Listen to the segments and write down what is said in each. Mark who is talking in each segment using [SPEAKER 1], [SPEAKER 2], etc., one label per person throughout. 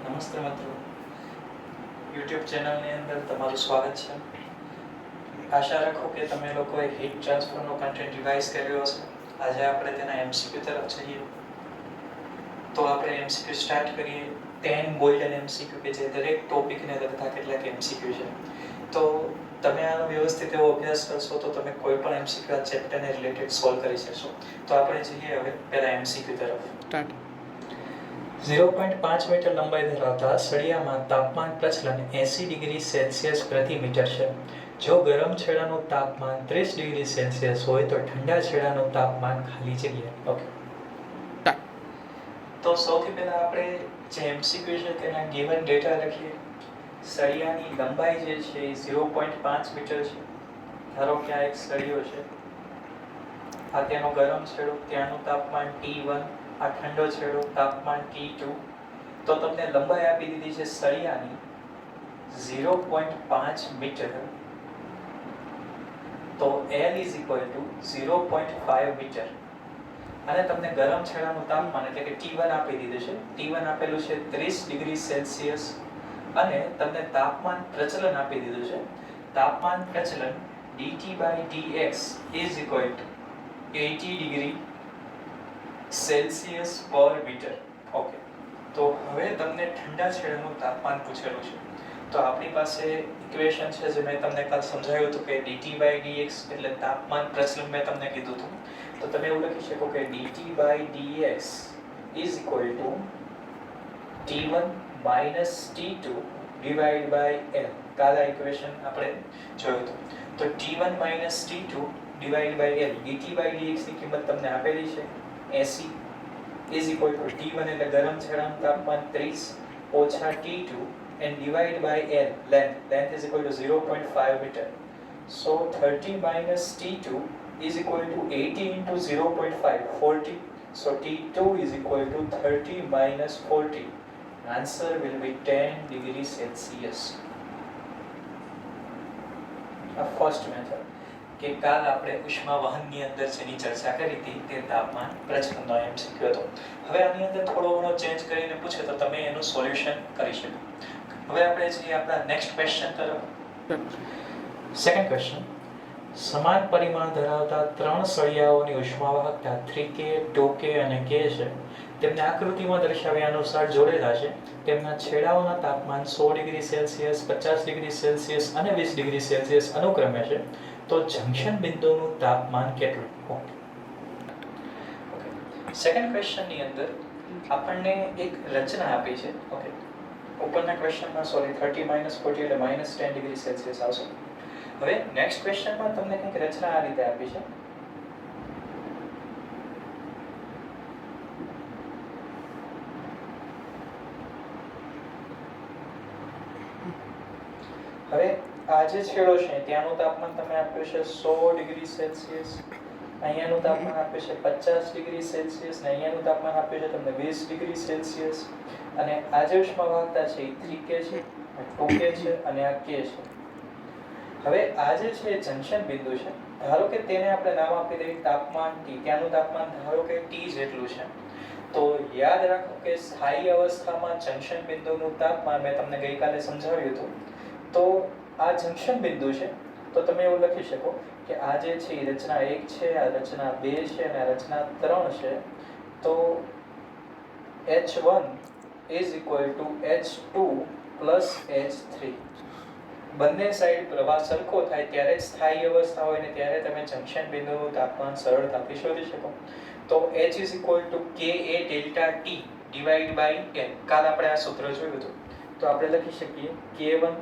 [SPEAKER 1] નમસ્તે મિત્રો, યુટ્યુબ ચેનલની અંદર તમારું સ્વાગત છે. આશા રાખું કે તમે લોકોએ હીટ ટ્રાન્સફરનો કન્ટેન્ટ રિવાઇઝ કર્યો હશે. આજે આપણે તેના એમસીક્યુ તરફ જઈએ. તો આપણે એમસીક્યુ સ્ટાર્ટ કરીએ. 10 ગોલ્ડન એમસીક્યુ કે જે દરેક ટોપિકને લગતા કેટલાક એમસીક્યુ છે. તો તમે આનો વ્યવસ્થિત એવો અભ્યાસ કરશો તો તમે કોઈ પણ એમસીક્યુ આ ચેપ્ટરને રિલેટેડ સોલ્વ કરી શકશો. તો આપણે જઈએ હવે પહેલા એમસીક્યુ તરફ. સ્ટાર્ટ. 0.5 મીટર લંબાઈ ધરાવતા સળિયામાં તાપમાન પ્રચલન 80 ડિગ્રી સેલ્સિયસ પ્રતિ મીટર છે. જો ગરમ છેડાનું તાપમાન 30 ડિગ્રી સેલ્સિયસ હોય તો ઠંડા છેડાનું તાપમાન ખાલી જગ્યા. ઓકે. તો સૌથી પહેલા આપણે જે એમસીક્યુ છે તેના ગિવન ડેટા લખીએ. સળિયાની લંબાઈ જે છે એ 0.5 મીટર છે. ધારો કે આ એક સળિયો છે, આ તેનો ગરમ છેડો, ત્યાંનું તાપમાન T1, આ ઠંડો છેડો તાપમાન T2. તો તમને લંબાઈ આપી દીધી છે સળિયાની 0.5 મીટર. તો L is equal to 0.5 metre. અને તમને ગરમ છેડાનું તાપમાન એટલે કે T1 આપી દીધું છે. T1 આપેલું છે 30 ડિગ્રી સેલ્સિયસ. અને તમને તાપમાન પ્રચલન આપી દીધું છે. તાપમાન પ્રચલન dT/dx is equal to 80 degree Celsius પર મીટર. ઓકે. તો હવે તમને ઠંડા છેડાનું તાપમાન પૂછેલું છે. તો આપણી પાસે ઇક્વેશન છે જે મેં તમને કાલ સમજાવ્યું હતું કે dT/dx એટલે તાપમાન પ્રચલન મેં તમને કીધું હતું. તો તમે એવું લખી શકો કે dT/dx is equal to T1 minus T2 divided by L. કાલ આ ઇક્વેશન આપણે જોયું હતું. તો T1 minus T2 divided by L, dT/dx ની કિંમત તમને આપેલી છે 80 is equal to T1 એટલે ગરમ છેડાનું તાપમાન 30 ઓછા T2 and divide by L, length is equal to 0.5 meter. So 30 minus T2 is equal to 80 into 0.5, 40. So T2 is equal to 30 minus 40. Answer will be 10 degrees Celsius. A first method કે કાલ આપણે ઉષ્મા વહનની અંદર જેની ચર્ચા કરી હતી તે તાપમાન પ્રચલનનો એમસીક્યુ હતો. હવે આની અંદર થોડો ઘણો ચેન્જ કરીને પૂછે તો તમે એનું સોલ્યુશન કરી શકો. હવે આપણે જઈએ આપણા નેક્સ્ટ ક્વેશ્ચન તરફ. Second question. સમાન પરિમાણ ધરાવતા ત્રણ સળિયાઓની ઉષ્માવાહકતા 3K, 2K અને K છે. તેમને આકૃતિમાં દર્શાવ્યા અનુસાર જોડેલા છે. તેમના છેડાઓના તાપમાન 100 ડિગ્રી સેલ્સિયસ, 50 ડિગ્રી સેલ્સિયસ અને 20 ડિગ્રી સેલ્સિયસ અનુક્રમે છે. તો જંક્શન બિંદુનું તાપમાન કેટલું? ઓકે. સેકન્ડ ક્વેશ્ચનની અંદર આપણને એક રચના આપી છે. ઓકે. ઉપરના ક્વેશ્ચનમાં 30 minus 40 એટલે -10 ડિગ્રી સેલ્સિયસ આવશે. હવે નેક્સ્ટ ક્વેશ્ચનમાં તમને કંઈક રચના આ રીતે આપી છે. હવે આ જે છેડો છે ત્યાંનું તાપમાન તમે આપ્યું છે 100 ડિગ્રી સેલ્સિયસ, અહીંયાનું તાપમાન આપ્યું છે 50 ડિગ્રી સેલ્સિયસ ને અહીંયાનું તાપમાન આપ્યું છે તમને 20 ડિગ્રી સેલ્સિયસ. અને આ જે ઉષ્માવાહકતા છે એ 3K છે, 2K છે અને આ K છે. હવે આ જે છે જંક્શન બિંદુ છે. ધારો કે તેને આપણે નામ આપી દઈએ તાપમાન T. ત્યાંનું તાપમાન ધારો કે T જેટલું છે. તો યાદ રાખો કે સ્થાયી અવસ્થામાં જંક્શન બિંદુનું તાપમાન મેં તમને ગઈકાલે સમજાવ્યું હતું. તો આ જંક્શન બિંદુ છે. તો તમે એવું લખી શકો કે આ જે છે એ રચના 1 છે, આ રચના 2 છે અને આ રચના 3 છે. તો H1 is equal to H2 plus H3. બંને સાઈડ પ્રવાહ સરખો થાય ત્યારે જ સ્થાયી અવસ્થા હોય ને ત્યારે તમે જંક્શન બિંદુનું તાપમાન સરળતાથી શોધી શકો. તો H is equal to Ka delta T divided by L. કાલ આપણે આ સૂત્ર જોયું હતું. તો આપણે લખી શકીએ K1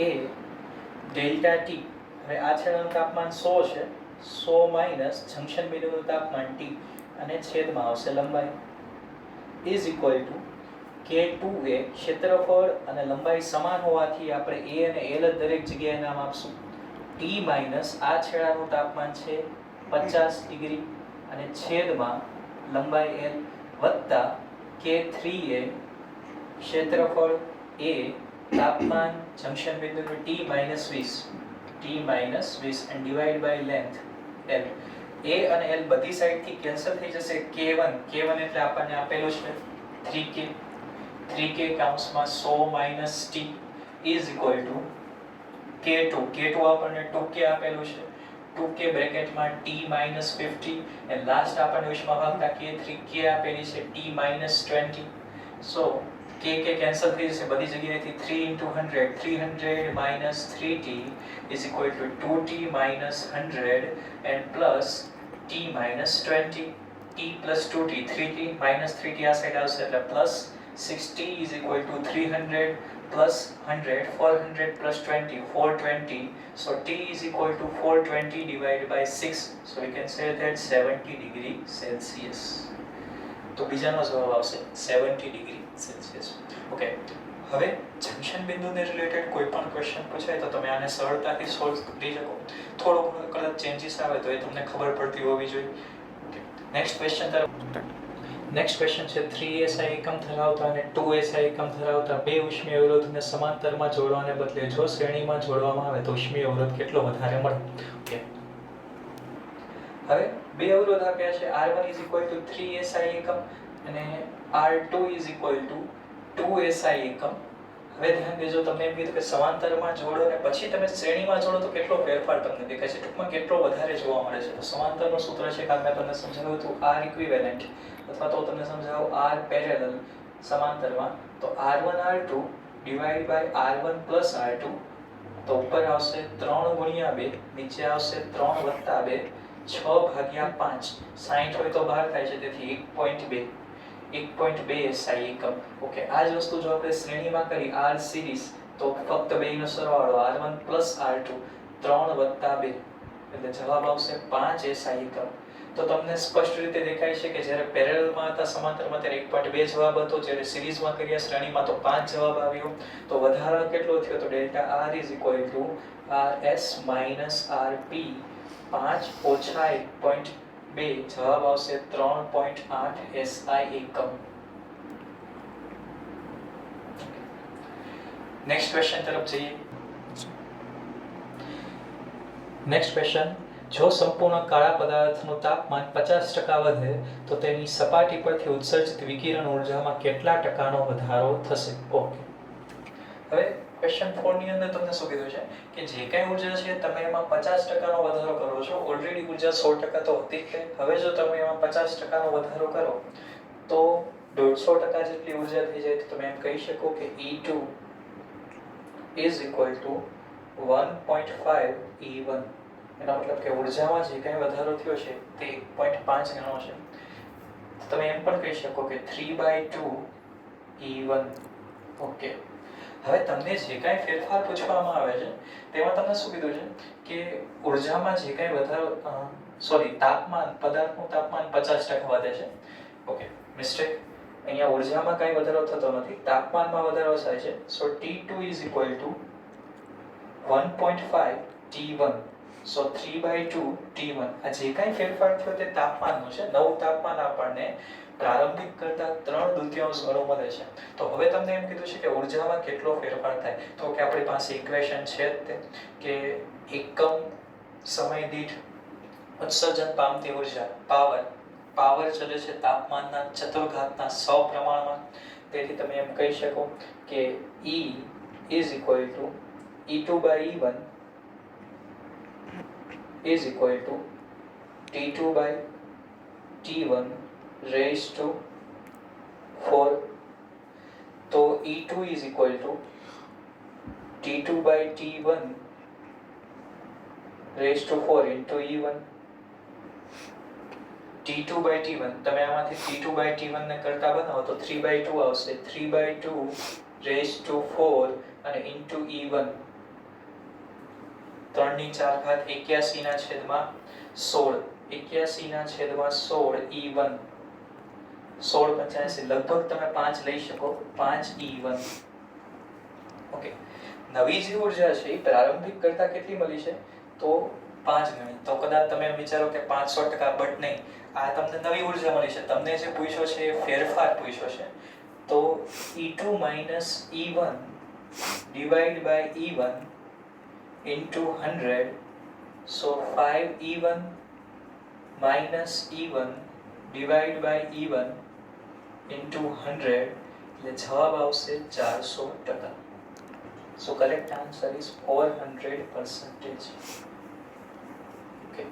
[SPEAKER 1] A delta T. હવે આ છેડાનું તાપમાન 100 છે, 100 માઈનસ જંક્શન બિંદુનું તાપમાન T અને છેદમાં આવશે લંબાઈ is equal to K2A. ક્ષેત્રફળ અને લંબાઈ સમાન હોવાથી આપણે A અને L જ દરેક જગ્યાએ નામ આપશું. T માઈનસ આ છેડાનું તાપમાન છે 50 ડિગ્રી અને છેદમાં લંબાઈ L વત્તા K3A ક્ષેત્રફળ A, તાપમાન જંક્શન બિંદુનું T minus 20 and divide by length L. A અને L બધી સાઈડથી કેન્સલ થઈ જશે. K1 એટલે આપણને આપેલું છે 3K. 3k કાઉન્સમાં 100 minus t is equal two k2 આપણને 2k આપેલું છે 2k બ્રેકેટમાં t માઇનસ 50 અને લાસ્ટ આપણને ઉષ્માવાહકતા k3k આપેલી છે t માઇનસ 20 સો k કેન્સલ થઈ જશે બધી જગ્યાએથી 3 into 100 300 minus 3t is equal to 2t minus 100 and plus t minus 20 t plus 2t 3t minus 3t આ સાઈડ આવશે એટલે plus 6t is equal to 300 plus 100 400 plus 20 420 so t is equal to 420 divided by 6 so we can say that 70 degree Celsius તો બીજાનો જવાબ આવશે 70 degree Celsius okay હવે junction બિંદુને related કોઈ પણ ક્વેશ્ચન પૂછાય તો તમે આને સરળતાથી સોલ્વ કરી શકો થોડો કદાચ ચેન્જીસ આવે તો એ તમને ખબર પડતી હોવી જોઈએ okay next question next question છે 3SI એકમ ધરાવતા અને 2SI એકમ ધરાવતા બે ઉષ્મીય અવરોધને સમાંતરમાં જોડવાને બદલે જો શ્રેણીમાં જોડવામાં આવે તો ઉષ્મીય અવરોધ કેટલો વધારે મળે ઓકે હવે બે અવરોધ આપ્યા છે R1 3SI એકમ અને R2 2SI એકમ હવે ધ્યાન દેજો તમને એમ કીધું કે સમાંતરમાં જોડો અને પછી તમે શ્રેણીમાં જોડો તો કેટલો ફેરફાર તમને દેખાય છે ટૂંકમાં કેટલો વધારે જોવા મળે છે તો સમાંતરનું સૂત્ર છે કાલ મેં તમને સમજાવ્યું હતું R ઇક્વિવેલન્ટ અથવા તો તમને સમજાવું R પેરેલલ સમાંતરમાં તો R1 R2 divide by R1 plus R2 તો ઉપર આવશે 3 ગુણ્યા 2 નીચે આવશે 3 વત્તા 2 6 ભાગ્યા 5 60 હોય તો બહાર થાય છે તેથી 1.2 SI એકમ ઓકે આ જ વસ્તુ જો આપણે શ્રેણીમાં કરી R સિરીઝ તો ફક્ત બેયનો સરવાળો R1 પ્લસ R2 3 વત્તા 2 એટલે જવાબ આવશે 5 SI એકમ તો તમને સ્પષ્ટ રીતે દેખાય છે કે જ્યારે પેરેલલમાં હતા સમાંતરમાં ત્યારે 1.2 જવાબ હતો જ્યારે સિરીઝમાં કર્યા શ્રેણીમાં તો 5 જવાબ આવ્યો તો વધારો કેટલો થયો તો ડેલ્ટા R RS RP 5 ઓછા 1.2 જવાબ આવશે 3.8 SI એકમ નેક્સ્ટ ક્વેશ્ચન તરફ જઈએ નેક્સ્ટ ક્વેશ્ચન જો સંપૂર્ણ કાળા પદાર્થનું તાપમાન 50% વધે તો તેની સપાટી પરથી ઉત્સર્જિત વિકિરણ ઊર્જામાં કેટલા ટકાનો વધારો થશે ઓકે હવે ક્વેશ્ચન 4 ની અંદર તમને શું કીધું છે કે જે કાંઈ ઊર્જા છે તમે એમાં 50% નો વધારો કરો છો ઓલરેડી ઊર્જા 100% તો હતી જ હવે જો તમે એમાં 50% નો વધારો કરો તો 150% જેટલી ઊર્જા થઈ જાય તો તમે એમ કહી શકો કે E2 is equal to 1.5 E1 એનો મતલબ કે ઊર્જામાં જે કાંઈ વધારો થયો છે તે 1.5 ગણો છે તમે એમ પણ કહી શકો કે 3/2 E1 ઓકે હવે તમને જે કાંઈ ફેરફાર પૂછવામાં આવે છે તેમાં તમને શું કીધું છે કે ઊર્જામાં જે કાંઈ વધારો તાપમાન પદાર્થનું તાપમાન 50% વધે છે ઓકે મિસ્ટેક અહીંયા ઊર્જામાં કાંઈ વધારો થતો નથી તાપમાનમાં વધારો થાય છે સો T2 is equal to 1.5 T1 so 3/2 T1 આ જે કાંઈ ફેરફાર થયો તે તાપમાનનું છે નવું તાપમાન આપણને પ્રારંભિક કરતા 3/2 ગણું મળે છે તો હવે તમને એમ કીધું છે કે ઊર્જામાં કેટલો ફેરફાર થાય તો કે આપણી પાસે ઇક્વેશન છે તે કે એકમ સમય દીઠ ઉત્સર્જન પામતી ઊર્જા પાવર ચલે છે તાપમાનના ચતુર્ઘાતના 100 પ્રમાણમાં તેથી તમે એમ કહી શકો કે E is equal to E2/E1 is equal to T2/T1 raised to 4 तो E2 is equal to T2/T1 raised to 4 into E1 T2/T1 તમે આમાંથી T2/T1 ને કરતા બનાવો તો 3/2 આવશે 3/2 raised to 4 અને into E1 3 ની 4 ઘાત 81 ના છેદમાં 16 81 ના છેદમાં 16 E1 1685 લગભગ તમે 5 લઈ શકો 5 E1 ઓકે નવી જે ઊર્જા છે એ પ્રારંભિક કરતા કેટલી મળી છે તો 5 ગણી તો કદાચ તમે વિચારો કે 500% બટ નહીં આ તમને નવી ઊર્જા મળી છે તમને જે પૂછ્યો છે એ ફેરફાર પૂછ્યો છે તો E2 E1 divided by E1 into 100 so 5 E1 minus E1 divided by E1 into 100 એટલે જવાબ આવશે 400%. સો કરેક્ટ આન્સર ઇઝ 400%. ઓકે,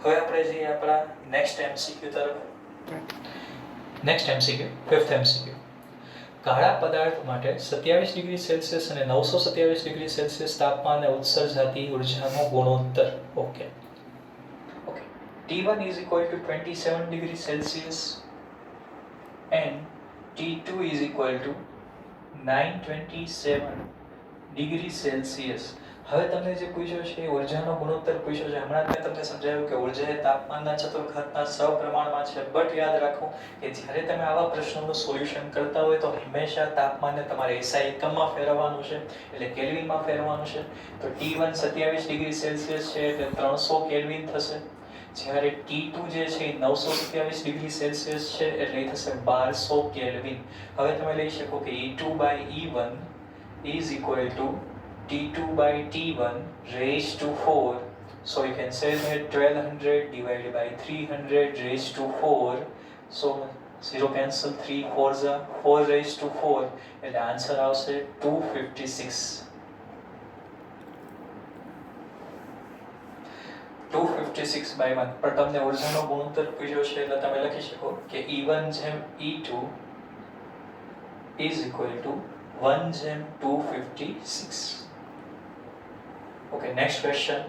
[SPEAKER 1] હવે આપણે જઈએ આપણા નેક્સ્ટ એમસીક્યુ તરફ. Next MCQ, fifth MCQ. કાળા પદાર્થ માટે 27 ડિગ્રી સેલ્સિયસ અને 927 ડિગ્રી સેલ્સિયસ તાપમાને ઉત્સર્જાતી ઉર્જાનો ગુણોત્તર. Okay okay, T1 is equal to 27 degree Celsius and T2 is equal to 927 degree Celsius. હવે તમને જે પૂછ્યો છે એ ઉર્જાનો ગુણોત્તર પૂછ્યો છે. હમણાં મેં તમને સમજાવ્યું કે ઉર્જા એ તાપમાનના ચતુર્ઘાતના સપ્રમાણમાં છે. બટ યાદ રાખો કે જ્યારે તમે આવા પ્રશ્નોનું સોલ્યુશન કરતા હોય તો હંમેશા તાપમાનને તમારે SI એકમમાં ફેરવવાનું છે, એટલે કેલ્વિનમાં ફેરવવાનું છે. તો T1 27 ડિગ્રી સેલ્સિયસ છે એટલે 300 કેલ્વિન થશે. જ્યારે T2 જે છે એ 927 ડિગ્રી સેલ્સિયસ છે એટલે એ થશે 1200 કેલ્વિન. હવે તમે લઈ શકો કે E2/E1 is equal to T2 by T1 raised to 4. So you can say that 1200 divided by 300 raised to 4. So 0 cancel, 3 4s are 4 raised to 4. And the answer આવશે 256. 256/1. પણ તમને ઉર્જાનો ગુણોત્તર પૂછ્યો છે એટલે તમે લખી શકો કે E1 જેમ E2 is equal to 1 જેમ 256. Okay, next question.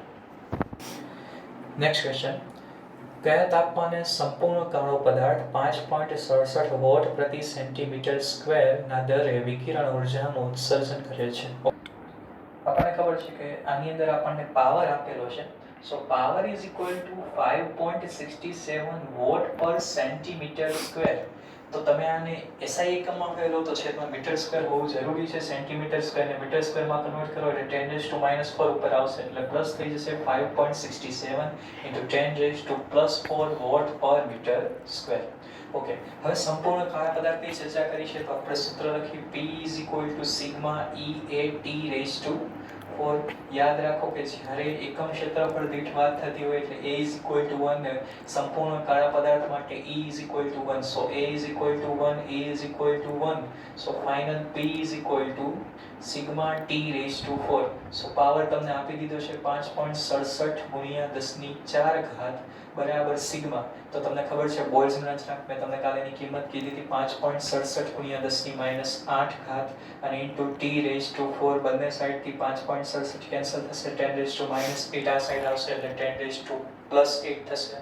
[SPEAKER 1] કયા તાપમાને સંપૂર્ણ કાળો પદાર્થ 5.67 વોટ પ્રતિ સેન્ટીમીટર સ્ક્વેર ના દરે વિકિરણ ઉર્જાનું ઉત્સર્જન કરે છે? આપણને ખબર છે કે આની અંદર આપણને પાવર આપેલો છે. So power is equal to 5.67 watt per centimetre square. તો તમે આને SI એકમમાં ફેરવો તો છેદમાં મીટર સ્ક્વેર હોવું જરૂરી છે. સેન્ટીમીટર સ્ક્વેરને મીટર સ્ક્વેરમાં કન્વર્ટ કરો એટલે 10⁻⁻4 ઉપર આવશે એટલે પ્લસ થઈ જશે 5.67 into 10⁻+4 વોટ પર મીટર સ્ક્વેર. ઓકે, હવે સંપૂર્ણ કાળા પદાર્થની ચર્ચા કરી છે તો આપણે સૂત્ર લખી P is equal to sigma EAT⁻4. યાદ રાખો કે જ્યારે એકમ ક્ષેત્રફળ દીઠ વાત થતી હોય એટલે A is equal to 1, સંપૂર્ણ કાળા પદાર્થ માટે E is equal to 1. So A is equal to 1, A is equal to 1. So final P is equal to sigma T⁻4. So power તમને આપી દીધો છે 5.67 ગુણ્યા 10⁴ બરાબર સિગ્મા. તો તમને ખબર છે બોલ્ટ્ઝમેન અચળાંક મેં તમને કાલે એની કિંમત કીધી હતી 5.67 ગુણ્યા 10⁻8 અને ઇન્ટુ T⁻4. બંને સાઈડથી 5.67 કેન્સલ થશે, 10⁻⁻8 આ સાઈડ આવશે એટલે 10⁻+8 થશે.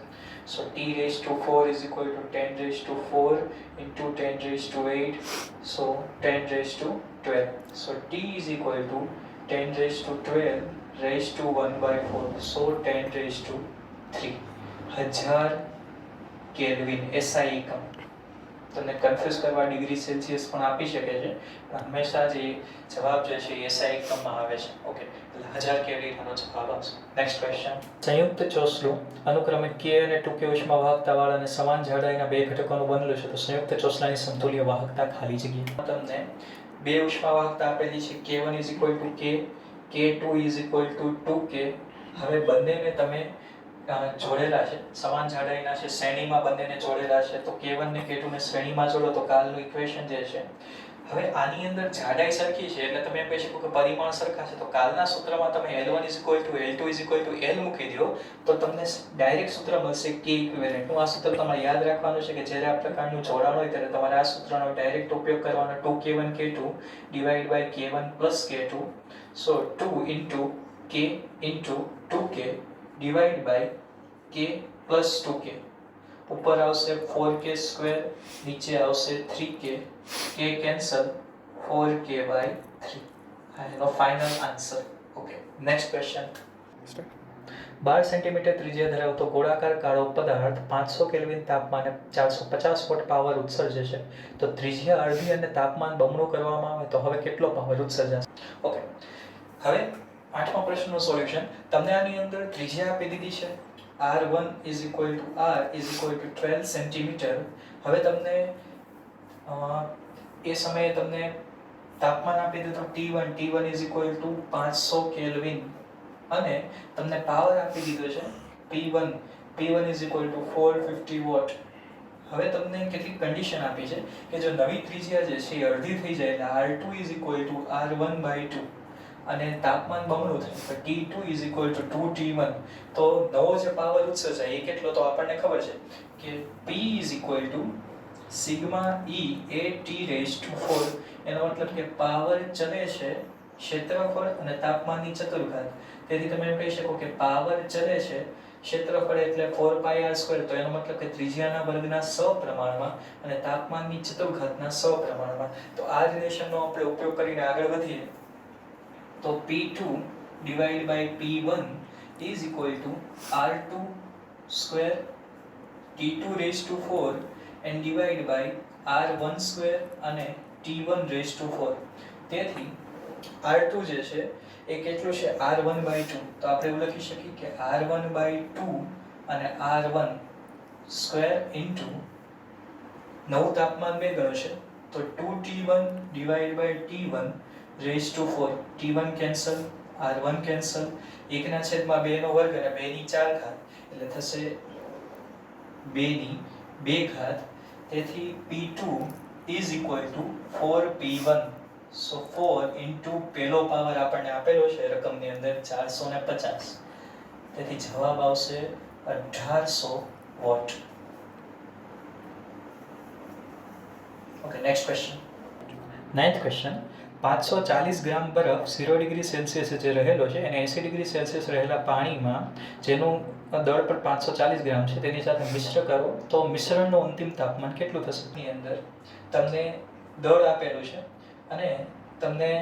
[SPEAKER 1] So T⁻4 is equal to 10⁻4 into 10⁻8, so 10⁻12. So T is equal to 10⁻12 raised to 1/4, so 10⁻3. 1000 kelvin SI એકમ. તમને કન્ફ્યુઝ કરવા ડિગ્રી સેલ્સિયસ પણ આપી શકે છે, પણ હંમેશા જે જવાબ જે છે એ SI એકમમાં આવે છે. ઓકે, એટલે 1000 કેલ્વિનનો જવાબ આવશે. Next question. સંયુક્ત ચોસલું અનુક્રમે K અને 2K ઉષ્મા વાહકતાવાળા અને સમાન જાડાઈના બે ઘટકોનું બનેલું છે. તો સંયુક્ત ચોસલાની સમતુલ્ય વાહકતા ખાલી જગ્યા. તમને બે ઉષ્મા વાહકતા આપેલી છે K1 is equal to K, K2 is equal to 2K. હવે બંનેને તમે જોડેલા છે, સમાન જાડાઈના છે, શ્રેણીમાં બંનેને જોડેલા છે. તો K1 ને K2 ને શ્રેણીમાં જોડો તો કાલનું ઇક્વેશન જે છે. હવે આની અંદર જાડાઈ સરખી છે એટલે તમે એમ કહી શકો કે પરિમાણ સરખા છે. તો કાલના સૂત્રમાં તમે L1 is equal to L2 is equal to L મૂકી દો તો તમને ડાયરેક્ટ સૂત્ર મળશે K ઇક્વિવેલન્ટ. આ સૂત્ર તમારે યાદ રાખવાનું છે કે જ્યારે આ પ્રકારનું જોડાણ હોય ત્યારે તમારે આ સૂત્રનો ડાયરેક્ટ ઉપયોગ કરવાનો. 2K1 K2 divided by K1 plus K2. So 2 into K into 2K divided by K plus 2K. ઉપર આવશે 4K², નીચે આવશે 3K. K cancel, 4K/3. એનો final answer. Okay, next question. 12 centimetre ત્રિજ્યા ધરાવતો ગોળાકાર કાળો પદાર્થ 500 કેલ્વિન તાપમાને 450 વોટ પાવર ઉત્સર્જે છે. તો ત્રિજ્યા અડધી અને તાપમાન બમણું કરવામાં આવે તો હવે કેટલો પાવર ઉત્સર્જાશે? ઓકે, હવે આઠમા પ્રશ્નનું સોલ્યુશન. તમને આની અંદર ત્રિજ્યા આપી દીધી છે R1 is equal to R is equal to 12 centimetre. હવે તમને એ સમયે તમને તાપમાન આપી દીધું T1 is equal to 500 kelvin અને તમને પાવર આપી દીધો છે P1 is equal to 450 vote. હવે તમને કેટલીક કન્ડિશન આપી છે કે જો નવી ત્રિજ્યા જે છે એ અડધી થઈ જાય એટલે R2 R1/2 અને તાપમાન બમણું થાય તો T2 2T1 તો નવો જે પાવર ઉત્સર્જાય એ કેટલો તો આપણને ખબર છે કે P sigma E a T4 એનો મતલબ કે પાવર ચલે છે ક્ષેત્રફળ અને તાપમાનની ચતુર્ઘાત તેથી તમે એમ કહી શકો કે પાવર ચલે છે ક્ષેત્રફળ એટલે 4πr² તો એનો મતલબ કે ત્રિજ્યાના વર્ગના સપ્રમાણમાં અને તાપમાનની ચતુર્ઘાતના સપ્રમાણમાં તો આ રિલેશનનો આપણે ઉપયોગ કરીને આગળ વધીએ તો P2 /P1 is equal to R2 square T2 and divide by R1 square અને T1 તેથી R2 જે છે એ કેટલું છે R1/2 તો આપણે એવું લખી શકીએ કે R1/2 અને R1 સ્ક્વેર ઇન્ટુ નવું તાપમાન 2 ગણું છે તો 2T1 / T1 T1 cancel R1 cancel 1/2 નો વર્ગ અને 2 ની 4 ઘાત એટલે થશે 2 ની 2 ઘાત તેથી P2 is equal to 4P1 so 4 into પેલો પાવર આપણને આપેલો છે રકમની અંદર 450 તેથી જવાબ આવશે 1800 watt. Okay next question. 9th question 540 gram બરફ 0 ડિગ્રી સેલ્સિયસે જે રહેલો છે અને 80 ડિગ્રી સેલ્સિયસ રહેલા પાણીમાં જેનું દળ પણ 540 ગ્રામ છે તેની સાથે મિશ્ર કરો તો મિશ્રણનું અંતિમ તાપમાન કેટલું થશે? ની અંદર તમને દળ આપેલું છે અને તમને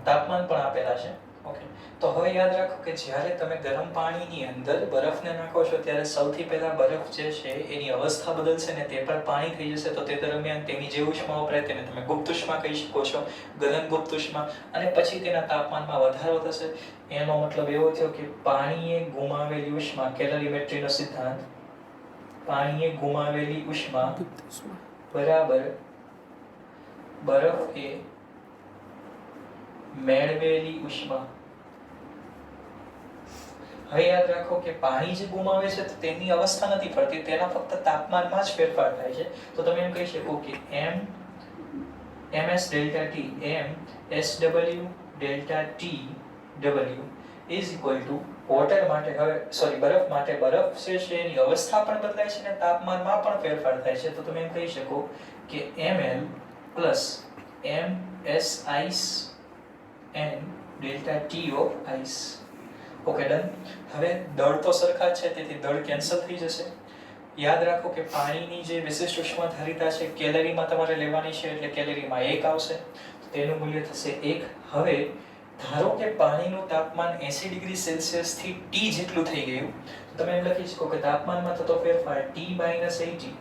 [SPEAKER 1] તાપમાન પણ આપેલા છે. ઓકે તો હવે યાદ રાખો કે જ્યારે તમે ગરમ પાણીની અંદર બરફને નાખો છો ત્યારે સૌથી પહેલા બરફ જે છે એની અવસ્થા બદલશે ને તે પણ પાણી થઈ જશે તો તે દરમિયાન તેની જે ઉષ્મા વપરાય તેને તમે ગુપ્ત ઉષ્મા કહી શકો છો, ગલન ગુપ્ત ઉષ્મા અને પછી તેના તાપમાનમાં વધારો થશે. એનો મતલબ એવો થયો કે પાણીએ ગુમાવેલી ઉષ્મા કેલરીમેટ્રીનો સિદ્ધાંત પાણીએ ગુમાવેલી ઉષ્મા બરાબર બરફ એ મેળવેલી ઉષ્મા. હવે યાદ રાખો કે પાણી જે ગુમાવે છે તો તેની અવસ્થા નથી પડતી, તેના ફક્ત તાપમાનમાં જ ફેરફાર થાય છે. તો તમે એમ કહી શકો કે ms delta T SW delta TW is equal to water માટે હવે બરફ માટે બરફ છે એની અવસ્થા પણ બદલાય છે અને તાપમાનમાં પણ ફેરફાર થાય છે. તો તમે એમ કહી શકો કે ml plus ms ice and delta T of ice. Okay done. હવે દળ તો સરખા જ છે તેથી દળ કેન્સલ થઈ જશે. યાદ રાખો કે પાણીની જે વિશિષ્ટ ઉષ્મા ધારિતા છે કેલરીમાં તમારે લેવાની છે એટલે કેલરીમાં 1 આવશે તો તેનું મૂલ્ય થશે 1. હવે ધારો કે પાણીનું તાપમાન 80 ડિગ્રી સેલ્સિયસ થી T જેટલું થઈ ગયું તો તમે એમ લખી શકો કે તાપમાનમાં થતો ફેરફાર T - 80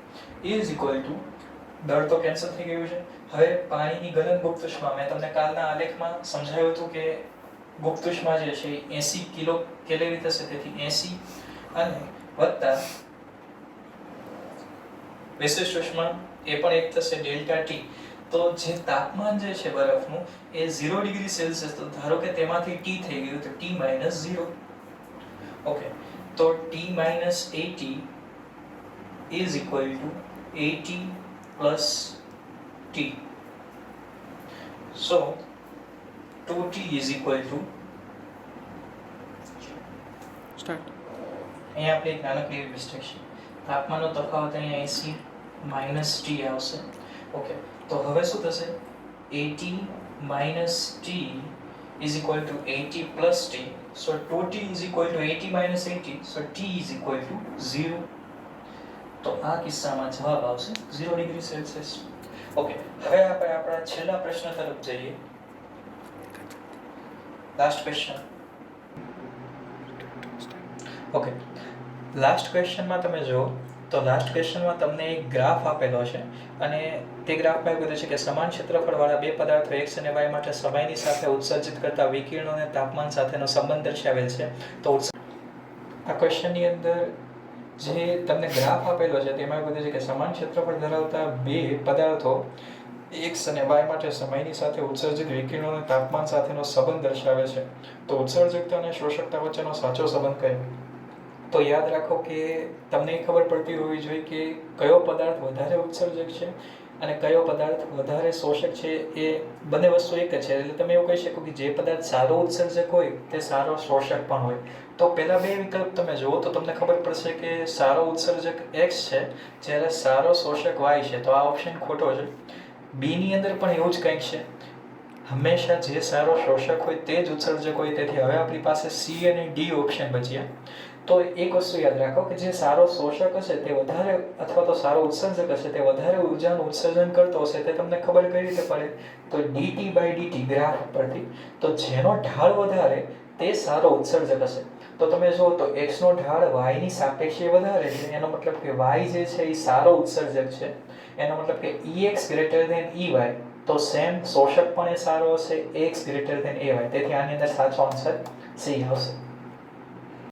[SPEAKER 1] is equal to દળ તો કેન્સલ થઈ ગયું છે. હવે પાણીની ગલન ગુપ્ત ઉષ્મા મેં તમને કાલના આલેખમાં સમજાવ્યું હતું કે ગુપ્ત ઉષ્મા જે છે 80 કિલો કેલરી થશે તેથી 80 અને વત્તા વિશિષ્ટ ઉષ્મા એ પણ એક થશે ડેલ્ટા T. તો જે તાપમાન જે છે બરફનું એ 0 ડિગ્રી સેલ્સિયસ તો ધારો કે તેમાંથી T થઈ ગયું તો T - 0. ઓકે તો T - 80 is equal to 80 plus T. So 2T is equal to
[SPEAKER 2] start.
[SPEAKER 1] અહીંયા આપણે એક નાનકડી એવી મિસ્ટેક છે. તાપમાનનો તફાવત અહીંયા 80 - T આવશે. ઓકે તો હવે શું થશે 80 - T is equal to 80 plus T. So 2T is equal to 80 - 80. So T is equal to 0. તો આ કિસ્સામાં જવાબ આવશે 0 ડિગ્રી સેલ્સિયસ. ઓકે હવે આપણે આપણા છેલ્લા પ્રશ્ન તરફ જઈએ. Last question. ઓકે લાસ્ટ ક્વેશ્ચનમાં તમે જો તો લાસ્ટ ક્વેશ્ચનમાં તમને એક ગ્રાફ આપેલો છે અને તે ગ્રાફમાં એવું કીધું છે કે સમાન ક્ષેત્રફળવાળા બે પદાર્થો x અને y માટે સમયની સાથે ઉત્સર્જિત કરતા વિકિરણો અને તાપમાન સાથેનો સંબંધ દર્શાવેલ છે. તો આ ક્વેશ્ચનની અંદર જે તમને ગ્રાફ આપેલો છે તેમાં એવું કીધું છે કે સમાન ક્ષેત્રફળ ધરાવતા બે પદાર્થો x અને y માટે સમયની સાથે ઉત્સર્જિત વિકિરણો અને તાપમાન સાથેનો સંબંધ દર્શાવે છે. તો ઉત્સર્જકતા અને શોષકતા વચ્ચેનો સાચો સંબંધ કયો? તો યાદ રાખો કે તમને ખબર પડતી હોવી જોઈએ કે કયો પદાર્થ વધારે ઉત્સર્જક છે અને કયો પદાર્થ વધારે શોષક છે. એ બંને વસ્તુ એક જ છે. એટલે તમે એવું કહી શકો કે જે પદાર્થ સારો ઉત્સર્જક હોય તે સારો શોષક પણ હોય. તો પહેલા બે વિકલ્પ તમે જુઓ તો તમને ખબર પડશે કે સારો ઉત્સર્જક X છે જ્યારે સારો શોષક Y છે. તો આ ઓપ્શન ખોટો છે. બી ની અંદર પણ એવું જ કંઈક છે. હંમેશા જે સારો શોષક હોય તે જ ઉત્સર્જક હોય. તેથી હવે આપણી પાસે સી અને ડી ઓપ્શન બચ્યા. તો એક વસ્તુ યાદ રાખો કે જે સારો શોષક હશે તે વધારે અથવા તો સારો ઉત્સર્જક હશે તે વધારે ઉર્જાનું ઉત્સર્જન કરતો હશે. તે તમને ખબર કઈ રીતે પડે? તો dt/dt ગ્રાફ પરથી. તો જેનો ઢાળ વધારે તે સારો ઉત્સર્જક હશે. તો તમે જુઓ તો x નો ઢાળ y ની સાપેક્ષે વધારે છે. એનો મતલબ કે y જે છે એ સારો ઉત્સર્જક છે. એનો મતલબ કે Ex > Ey તો સેમ શોષક પણ એ સારો હશે Ax > Ay. તેથી આની અંદર સાચો આન્સર સી આવશે.